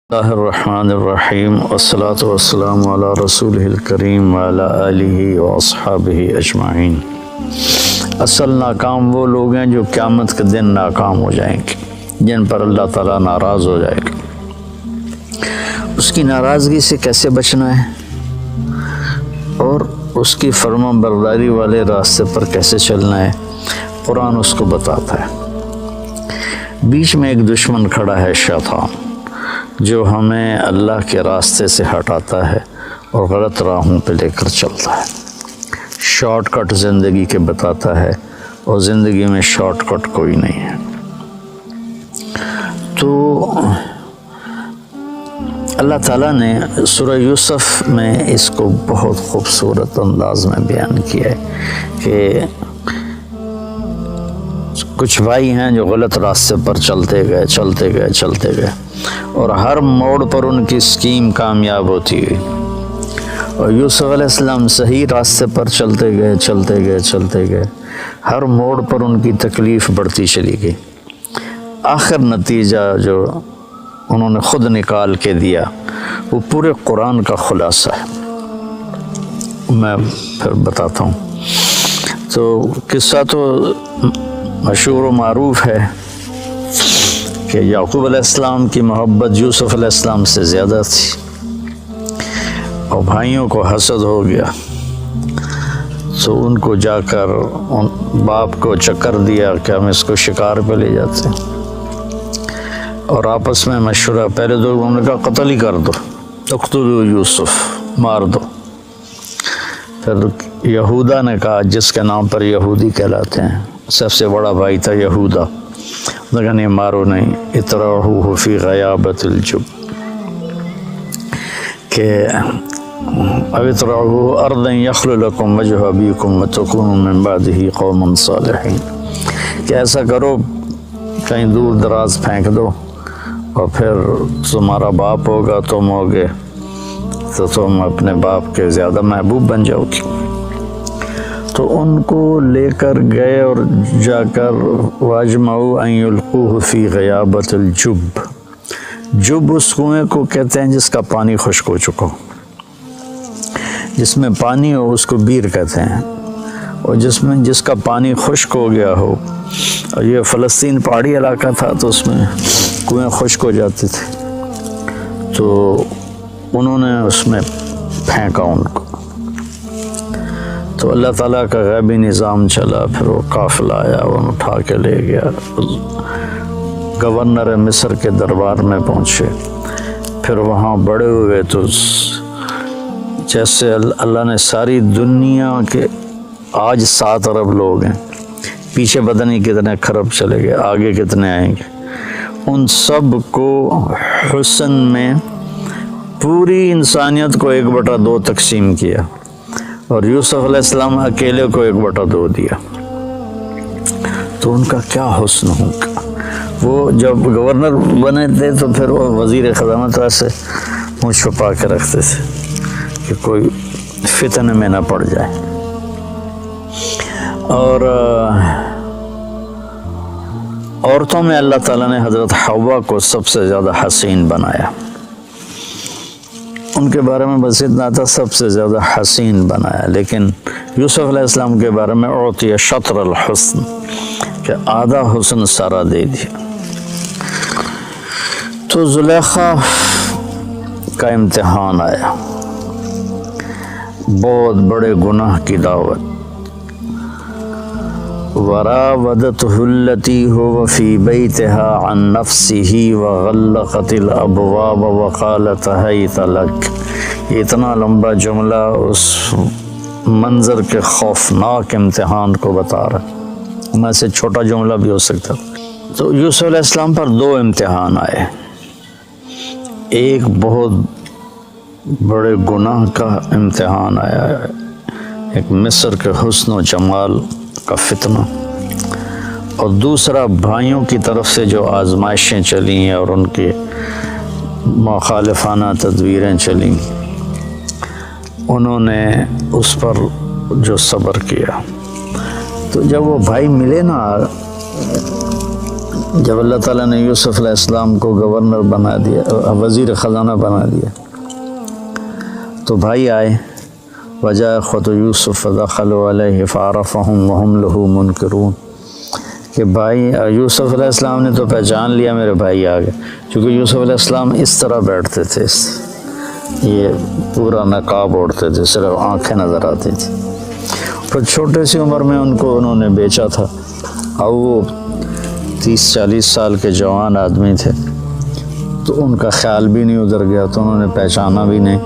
اللہ الرحمن الرحیم والصلاة والسلام علی رسولہ الکریم وعلی آلہ واصحابہ اجمعین۔ اصل ناکام وہ لوگ ہیں جو قیامت کے دن ناکام ہو جائیں گے، جن پر اللہ تعالیٰ ناراض ہو جائے گا۔ اس کی ناراضگی سے کیسے بچنا ہے اور اس کی فرما برداری والے راستے پر کیسے چلنا ہے، قرآن اس کو بتاتا ہے۔ بیچ میں ایک دشمن کھڑا ہے، شیطان، جو ہمیں اللہ کے راستے سے ہٹاتا ہے اور غلط راہوں پہ لے کر چلتا ہے، شارٹ کٹ زندگی کے بتاتا ہے، اور زندگی میں شارٹ کٹ کوئی نہیں ہے۔ تو اللہ تعالیٰ نے سورہ یوسف میں اس کو بہت خوبصورت انداز میں بیان کیا ہے کہ کچھ بھائی ہیں جو غلط راستے پر چلتے گئے اور ہر موڑ پر ان کی اسکیم کامیاب ہوتی گئی، اور یوسف علیہ السلام صحیح راستے پر چلتے گئے، ہر موڑ پر ان کی تکلیف بڑھتی چلی گئی۔ آخر نتیجہ جو انہوں نے خود نکال کے دیا وہ پورے قرآن کا خلاصہ ہے، میں پھر بتاتا ہوں۔ تو قصہ تو مشہور و معروف ہے کہ یعقوب علیہ السلام کی محبت یوسف علیہ السلام سے زیادہ تھی، اور بھائیوں کو حسد ہو گیا، تو ان کو جا کر باپ کو چکر دیا کہ ہم اس کو شکار پہ لے جاتے ہیں، اور آپس میں مشورہ، پہلے تو انہوں نے کہا قتل ہی کر دو، اقتلوا یوسف، مار دو۔ پھر یہودا نے کہا، جس کے نام پر یہودی کہلاتے ہیں، سب سے بڑا بھائی تھا یہودا، لیکن نہیں، مارو نہیں، اطرحوہ فی غیابۃ الجب، کہ او اطرحوہ ارضا یخل لکم وجہ ابیکم وتکونوا من بعدہ قوما صالحین، کہ ایسا کرو کہیں دور دراز پھینک دو، اور پھر تمہارا باپ ہوگا، تم ہوگے، تو تم اپنے باپ کے زیادہ محبوب بن جاؤ گی۔ تو ان کو لے کر گئے اور جا کر واجمعوا ان یلقوہ فی غیابۃ الجب، جب اس کنویں کو کہتے ہیں جس کا پانی خشک ہو چکا ہو، جس میں پانی ہو اس کو بیر کہتے ہیں، اور جس کا پانی خشک ہو گیا ہو، اور یہ فلسطین پہاڑی علاقہ تھا تو اس میں کنویں خشک ہو جاتے تھے، تو انہوں نے اس میں پھینکا ان کو۔ تو اللہ تعالیٰ کا غیبی نظام چلا، پھر وہ قافلہ آیا، وہ اٹھا کے لے گیا، گورنر مصر کے دربار میں پہنچے، پھر وہاں بڑے ہوئے، تو جیسے اللہ نے ساری دنیا کے آج 7 ارب لوگ ہیں، پیچھے پتہ نہیں کتنے کھرب چلے گئے، آگے کتنے آئیں گے، ان سب کو حسن میں پوری انسانیت کو 1/2 تقسیم کیا، اور یوسف علیہ السلام اکیلے کو 1/2 دیا۔ تو ان کا کیا حسن ہوگا۔ وہ جب گورنر بنے تھے تو پھر وہ وزیر خزانہ ویسے منہ چھپا کے رکھتے تھے کہ کوئی فتنے میں نہ پڑ جائے، اور عورتوں میں اللہ تعالیٰ نے حضرت حوا کو سب سے زیادہ حسین بنایا، ان کے بارے میں بس اتنا تھا، سب سے زیادہ حسین بنایا، لیکن یوسف علیہ السلام کے بارے میں اعطی شطر الحسن، کہ آدھا حسن سارا دے دیا۔ تو زلیخا کا امتحان آیا، بہت بڑے گناہ کی دعوت، وراودته التي هو في بيتها عن نفسه وغلقت الابواب وقالت هيت لك۔ یہ اتنا لمبا جملہ اس منظر کے خوفناک امتحان کو بتا رہا، میں سے چھوٹا جملہ بھی ہو سکتا۔ تو یوسف علیہ السلام پر 2 امتحان آئے، ایک بہت بڑے گناہ کا امتحان آیا، ایک مصر کے حسن و جمال کا فتنہ، اور دوسرا بھائیوں کی طرف سے جو آزمائشیں چلی ہیں اور ان کی مخالفانہ تدبیریں چلیں، انہوں نے اس پر جو صبر کیا۔ تو جب وہ بھائی ملے نا جب اللہ تعالیٰ نے یوسف علیہ السلام کو گورنر بنا دیا، وزیر خزانہ بنا دیا، تو بھائی آئے، وجاء اخوۃ یوسف فدخلوا علیہ فعرفہم وہم لہ منکرون، کہ بھائی یوسف علیہ السلام نے تو پہچان لیا میرے بھائی آ گئے، چونکہ یوسف علیہ السلام اس طرح بیٹھتے تھے، یہ پورا نقاب اوڑھتے تھے، صرف آنکھیں نظر آتی تھی، پھر چھوٹے سی عمر میں ان کو انہوں نے بیچا تھا، اور وہ 30-40 سال کے جوان آدمی تھے، تو ان کا خیال بھی نہیں ادھر گیا، تو انہوں نے پہچانا بھی نہیں،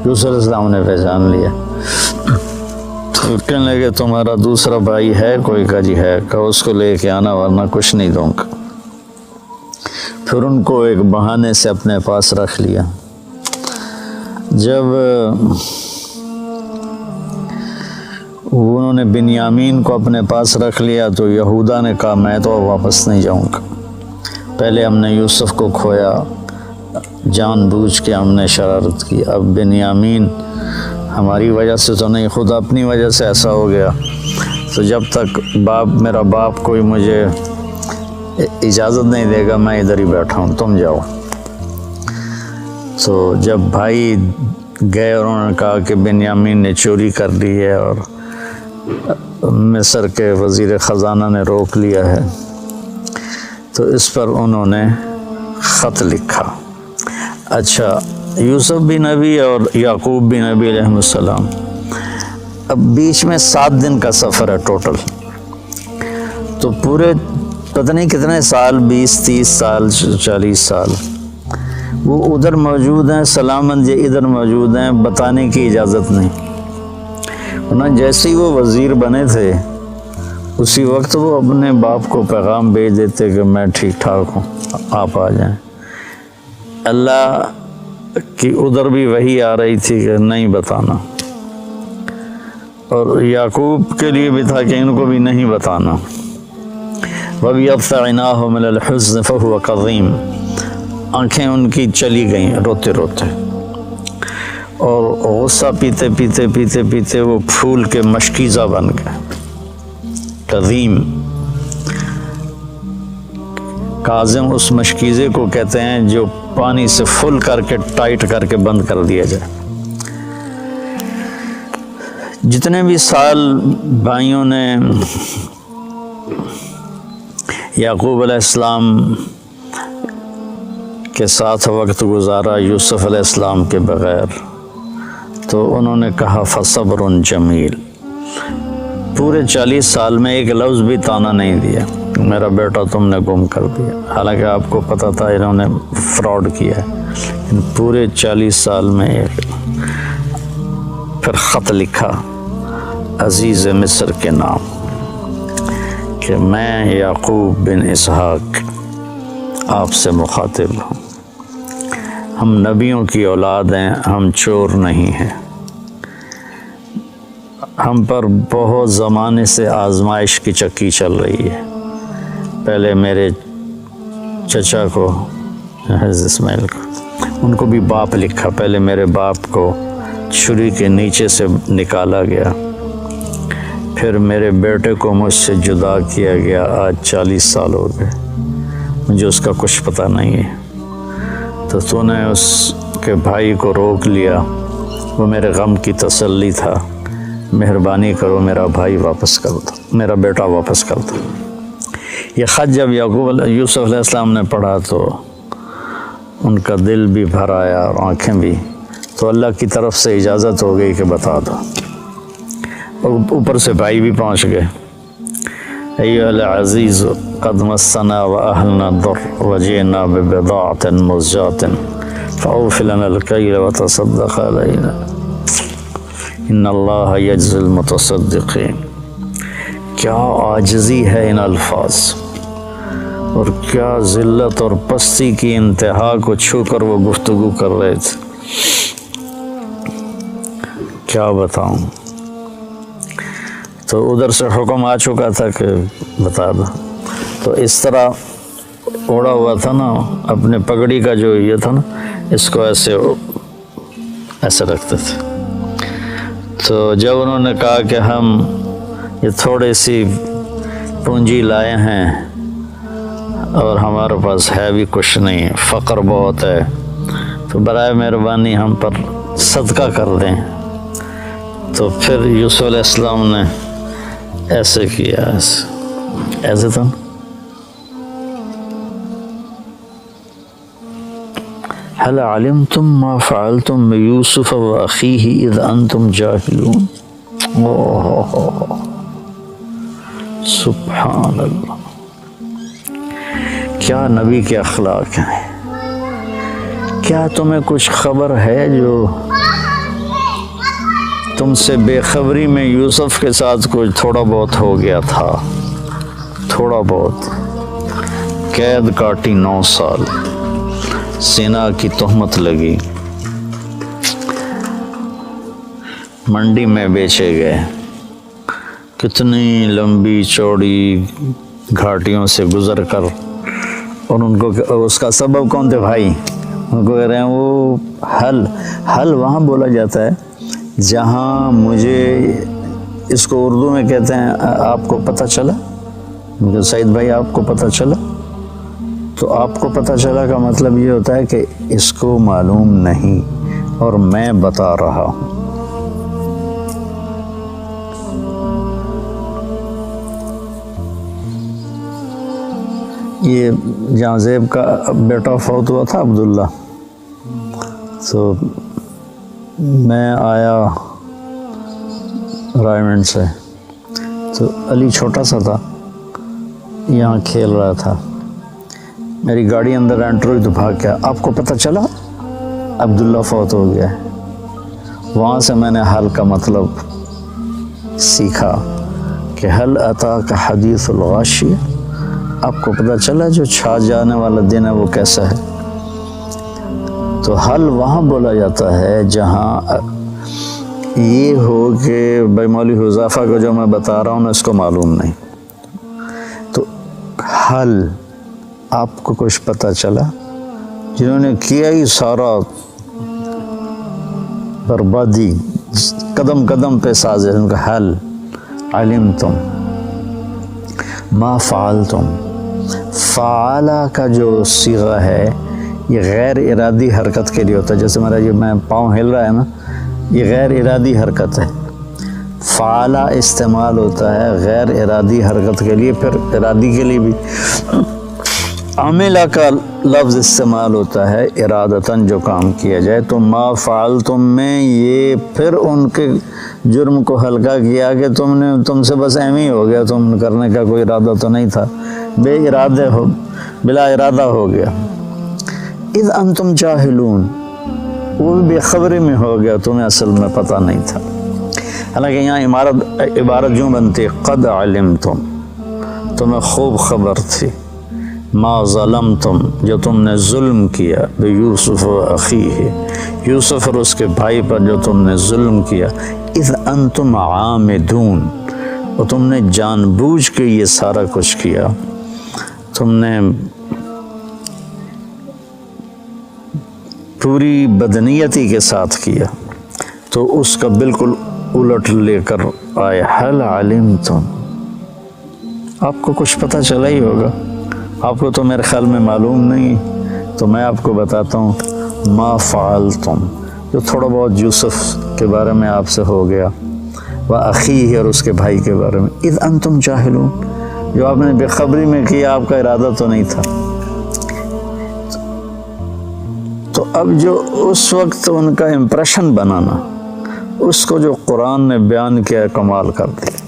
یوسف علیہ السلام نے پہچان لیا، تو کہنے لگے تمہارا دوسرا بھائی ہے کوئی؟ کا جی ہے، کہ اس کو لے کے آنا ورنہ کچھ نہیں دوں گا۔ پھر ان کو ایک بہانے سے اپنے پاس رکھ لیا۔ جب انہوں نے بنیامین کو اپنے پاس رکھ لیا تو یہودا نے کہا میں تو واپس نہیں جاؤں گا، پہلے ہم نے یوسف کو کھویا، جان بوجھ کے ہم نے شرارت کی، اب بنیامین ہماری وجہ سے تو نہیں، خود اپنی وجہ سے ایسا ہو گیا، تو جب تک میرا باپ کوئی مجھے اجازت نہیں دے گا میں ادھر ہی بیٹھا ہوں، تم جاؤ۔ تو جب بھائی گئے اور انہوں نے کہا کہ بنیامین نے چوری کر لی ہے اور مصر کے وزیر خزانہ نے روک لیا ہے، تو اس پر انہوں نے خط لکھا۔ اچھا، یوسف بھی نبی اور یعقوب بھی نبی علیہ السلام، اب بیچ میں 7 دن کا سفر ہے ٹوٹل، تو پورے پتہ نہیں کتنے سال، 20-30 سال 40 سال وہ ادھر موجود ہیں، سلامت یہ ادھر موجود ہیں، بتانے کی اجازت نہیں، ورنہ جیسے ہی وہ وزیر بنے تھے اسی وقت وہ اپنے باپ کو پیغام بھیج دیتے کہ میں ٹھیک ٹھاک ہوں، آپ آ جائیں۔ اللہ کی ادھر بھی وحی آ رہی تھی کہ نہیں بتانا، اور یعقوب کے لیے بھی تھا کہ ان کو بھی نہیں بتانا۔ وَبِيَضَّ عَيْنَاهُ مِنَ الْحُزْنِ فَهُوَ كَظِيمٌ، آنکھیں ان کی چلی گئیں روتے روتے، اور غصہ پیتے پیتے پیتے پیتے وہ پھول کے مشکیزہ بن گئے، کظیم۔ کاظم اس مشکیزے کو کہتے ہیں جو پانی سے فل کر کے ٹائٹ کر کے بند کر دیا جائے۔ جتنے بھی سال بھائیوں نے یعقوب علیہ السلام کے ساتھ وقت گزارا یوسف علیہ السلام کے بغیر، تو انہوں نے کہا فصبر جمیل، پورے 40 سال میں ایک لفظ بھی طعنہ نہیں دیا میرا بیٹا تم نے گم کر دیا، حالانکہ آپ کو پتہ تھا انہوں نے فراڈ کیا ہے، پورے 40 سال میں ایک۔ پھر خط لکھا عزیز مصر کے نام کہ میں یعقوب بن اسحاق آپ سے مخاطب ہوں، ہم نبیوں کی اولاد ہیں، ہم چور نہیں ہیں، ہم پر بہت زمانے سے آزمائش کی چکی چل رہی ہے، پہلے میرے چچا کو حضرت اسماعیل کو، ان کو بھی باپ لکھا، پہلے میرے باپ کو چھری کے نیچے سے نکالا گیا، پھر میرے بیٹے کو مجھ سے جدا کیا گیا، آج 40 سال ہو گئے، مجھے اس کا کچھ پتہ نہیں ہے، تو نے اس کے بھائی کو روک لیا، وہ میرے غم کی تسلی تھا، مہربانی کرو میرا بھائی واپس کر دو، میرا بیٹا واپس کر دو۔ یہ خط جب یوسف علیہ السلام نے پڑھا تو ان کا دل بھی بھر آیا اور آنکھیں بھی، تو اللہ کی طرف سے اجازت ہو گئی کہ بتا دو، اور اوپر سے بھائی بھی پہنچ گئے۔ ایھا العزیز قد مسنا واہلنا الضر وجئنا ببضاعۃ مزجاۃ فاوف لنا الکیل وتصدق علینا ان اللہ یجزی المتصدقین۔ کیا عاجزی ہے ان الفاظ، اور کیا ذلت اور پستی کی انتہا کو چھو کر وہ گفتگو کر رہے تھے، کیا بتاؤں۔ تو ادھر سے حکم آ چکا تھا کہ بتا دو، تو اس طرح اوڑا ہوا تھا نا، اپنے پگڑی کا جو یہ تھا نا، اس کو ایسے رکھتے تھے۔ تو جب انہوں نے کہا کہ ہم یہ تھوڑی سی پونجی لائے ہیں، اور ہمارے پاس ہے بھی کچھ نہیں، فقر بہت ہے، تو برائے مہربانی ہم پر صدقہ کر دیں۔ تو پھر یوسف علیہ السلام نے ایسے کیا، ایسے تو هل علمتم ما فعلتم بيوسف وأخيه إذ أنتم جاهلون۔ سبحان اللہ، کیا نبی کے اخلاق ہیں۔ کیا تمہیں کچھ خبر ہے جو تم سے بے خبری میں یوسف کے ساتھ کچھ تھوڑا بہت ہو گیا تھا؟ تھوڑا بہت، قید کاٹی 9 سال، زنا کی تہمت لگی، منڈی میں بیچے گئے، کتنی لمبی چوڑی گھاٹیوں سے گزر کر، اور ان کو اس کا سبب کون تھے بھائی؟ ان کو کہہ رہے ہیں وہ حل وہاں بولا جاتا ہے جہاں مجھے، اس کو اردو میں کہتے ہیں آپ کو پتہ چلا، سعید بھائی آپ کو پتہ چلا، تو آپ کو پتہ چلا کا مطلب یہ ہوتا ہے کہ اس کو معلوم نہیں اور میں بتا رہا ہوں۔ یہ جہاں زیب کا بیٹا فوت ہوا تھا عبداللہ، تو میں آیا رائمنڈ سے، تو علی چھوٹا سا تھا، یہاں کھیل رہا تھا، میری گاڑی اندر انٹر ہوئی تو بھاگ گیا، آپ کو پتہ چلا عبداللہ فوت ہو گیا ہے۔ وہاں سے میں نے حل کا مطلب سیکھا کہ حل اتاک حدیث الغاشیہ، آپ کو پتہ چلا جو چھا جانے والا دن ہے وہ کیسا ہے۔ تو حل وہاں بولا جاتا ہے جہاں یہ ہو کہ بھائی مولوی حذیفہ کو جو میں بتا رہا ہوں نا اس کو معلوم نہیں، تو حل آپ کو کچھ پتہ چلا، جنہوں نے کیا ہی سارا بربادی قدم قدم پہ سازے، ان کا حل علمتم ما فعلتم، فعلا کا جو صیغہ ہے یہ غیر ارادی حرکت کے لیے ہوتا ہے، جیسے میرا یہ میں پاؤں ہل رہا ہے نا، یہ غیر ارادی حرکت ہے۔ فعلا استعمال ہوتا ہے غیر ارادی حرکت کے لیے، پھر ارادی کے لیے بھی عاملہ کا لفظ استعمال ہوتا ہے ارادتاً جو کام کیا جائے۔ تو ما فعلتم میں یہ پھر ان کے جرم کو ہلکا کیا کہ تم سے بس ایم ہی ہو گیا، تم کرنے کا کوئی ارادہ تو نہیں تھا، بلا ارادہ ہو گیا۔ اذ انتم جاہلون، وہ بھی بے خبری میں ہو گیا، تمہیں اصل میں پتہ نہیں تھا۔ حالانکہ یہاں عبارت یوں بنتی قد علمتم، تمہیں خوب خبر تھی، ما ظلمتم، جو تم نے ظلم کیا، بیوسف و اخیہ، یوسف اور اس کے بھائی پر جو تم نے ظلم کیا، اذ انتم عامدون، اور تم نے جان بوجھ کے یہ سارا کچھ کیا، تم نے پوری بدنیتی کے ساتھ کیا، تو اس کا بالکل الٹ لے کر آئے حل علمتم، آپ کو کچھ پتہ چلا ہی ہوگا، آپ کو تو میرے خیال میں معلوم نہیں، تو میں آپ کو بتاتا ہوں ما فعلتم، جو تھوڑا بہت یوسف کے بارے میں آپ سے ہو گیا، وَأَخِيهِ، اور اس کے بھائی کے بارے میں، اذ انتم جاہلون، جو آپ نے بے خبری میں کیا، آپ کا ارادہ تو نہیں تھا۔ تو اب جو اس وقت ان کا امپریشن بنانا، اس کو جو قرآن نے بیان کیا ہے، کمال کر دیا۔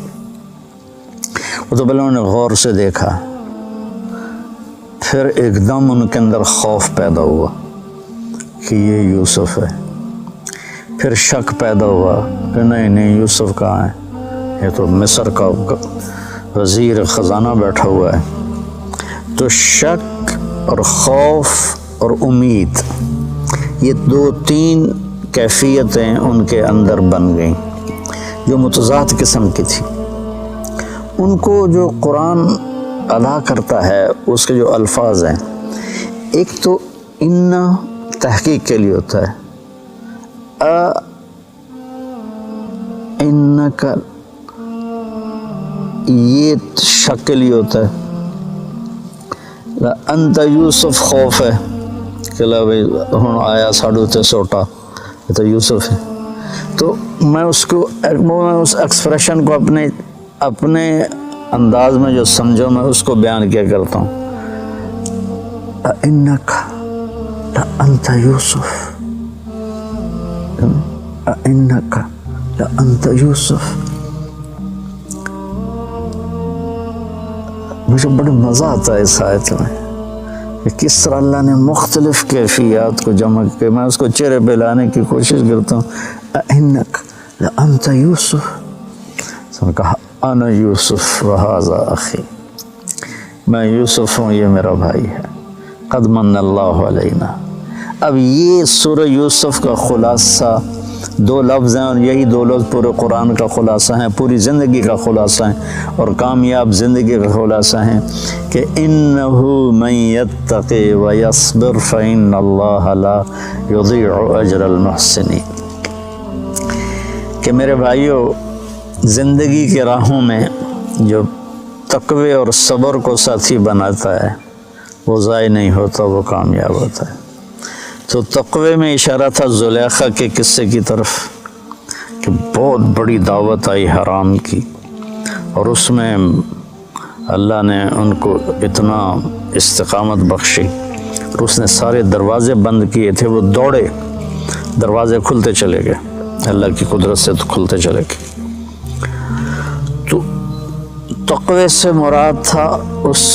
وہ تو پہلے انہوں نے غور سے دیکھا، پھر ایک دم ان کے اندر خوف پیدا ہوا کہ یہ یوسف ہے، پھر شک پیدا ہوا کہ نہیں یوسف کہاں ہے، یہ تو مصر کا وزیر خزانہ بیٹھا ہوا ہے۔ تو شک اور خوف اور امید، یہ 2-3 کیفیتیں ان کے اندر بن گئیں جو متضاد قسم کی تھی۔ ان کو جو قرآن ادا کرتا ہے اس کے جو الفاظ ہیں، ایک تو ان تحقیق کے لیے ہوتا ہے، ان کا یہ شک کے لیے ہوتا ہے، انت یوسف خوف ہے کہ بھائی ہوں آیا ساڑھے تے سوٹا، یہ تو یوسف ہے. تو میں اس ایکسپریشن کو اپنے انداز میں جو سمجھو میں اس کو بیان کیا کرتا ہوں. اِنَّكَ لَأَنْتَ یوسف، اِنَّكَ لَأَنْتَ یوسف. مجھے بڑا مزہ آتا ہے اس آیت میں کہ کس طرح اللہ نے مختلف کیفیات کو جمع کے میں اس کو چہرے پہ لانے کی کوشش کرتا ہوں. اِنَّكَ لَأَنْتَ یوسف. تو نے کہا انا یوسف وہذا اخی، میں یوسف ہوں، یہ میرا بھائی ہے. قد من اللہ علینا. اب یہ سورہ یوسف کا خلاصہ 2 لفظ ہیں، اور یہی 2 لفظ پورے قرآن کا خلاصہ ہیں، پوری زندگی کا خلاصہ ہیں، اور کامیاب زندگی کا خلاصہ ہیں کہ انہ من یتقی ویصبر فإن اللہ لا یضیع اجر المحسنین. کہ میرے بھائیو، زندگی کے راہوں میں جو تقوی اور صبر کو ساتھی بناتا ہے وہ ضائع نہیں ہوتا، وہ کامیاب ہوتا ہے. تو تقوی میں اشارہ تھا زلیخا کے قصے کی طرف کہ بہت بڑی دعوت آئی حرام کی، اور اس میں اللہ نے ان کو اتنا استقامت بخشی، اور اس نے سارے دروازے بند کیے تھے، وہ دوڑے، دروازے کھلتے چلے گئے، اللہ کی قدرت سے تو کھلتے چلے گئے. تو تقوی سے مراد تھا اس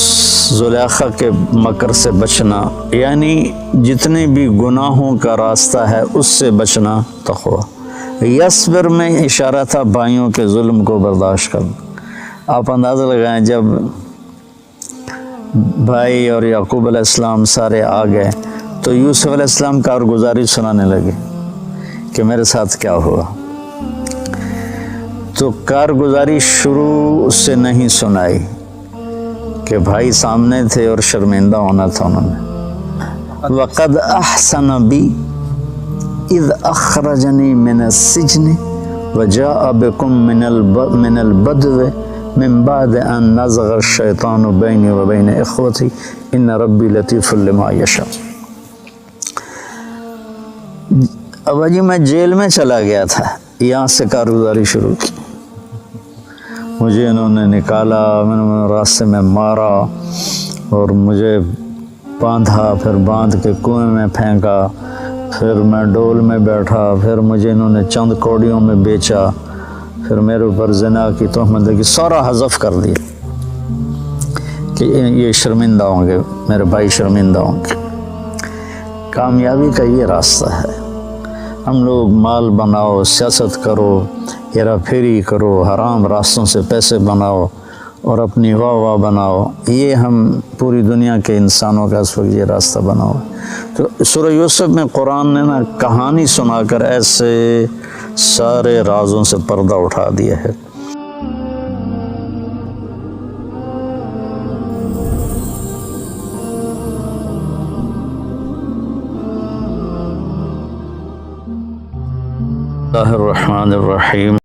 زلیخا کے مکر سے بچنا، یعنی جتنے بھی گناہوں کا راستہ ہے اس سے بچنا تقوی. یصبر میں اشارہ تھا بھائیوں کے ظلم کو برداشت کرنا. آپ اندازہ لگائیں جب بھائی اور یعقوب علیہ السلام سارے آ گئے تو یوسف علیہ السلام کارگزاری سنانے لگے کہ میرے ساتھ کیا ہوا. تو کارگزاری شروع سے نہیں سنائی کہ بھائی سامنے تھے اور شرمندہ ہونا تھا انہوں نے. وَقَدْ أَحْسَنَ بِي إِذْ أَخْرَجَنِي مِنَ السِّجْنِ وَجَاءَ بِكُم مِّنَ الْبَدْوِ مِن بَعْدِ أَن نَزَغَ الشَّيْطَانُ بَيْنِي وَبَيْنَ إِخْوَتِي إِنَّ رَبِّي لَطِيفٌ لِمَا يَشَاءُ. ابا جی میں جیل میں چلا گیا تھا، یہاں سے کارگزاری شروع کی. مجھے انہوں نے نکالا، میں نے راستے میں مارا اور مجھے باندھا، پھر باندھ کے کنویں میں پھینکا، پھر میں ڈول میں بیٹھا، پھر مجھے انہوں نے چند کوڑیوں میں بیچا، پھر میرے اوپر زنا کی تہمت لگی. سارا حذف کر دیا کہ یہ شرمندہ ہوں گے، میرے بھائی شرمندہ ہوں گے. کامیابی کا یہ راستہ ہے. ہم لوگ مال بناؤ، سیاست کرو، ہیرا پھیری کرو، حرام راستوں سے پیسے بناؤ اور اپنی واہ بناؤ. یہ ہم پوری دنیا کے انسانوں کا اس وقت یہ راستہ بناؤ. تو سورہ یوسف میں قرآن نے نا کہانی سنا کر ایسے سارے رازوں سے پردہ اٹھا دیا ہے. اللہ الرحمن الرحیم.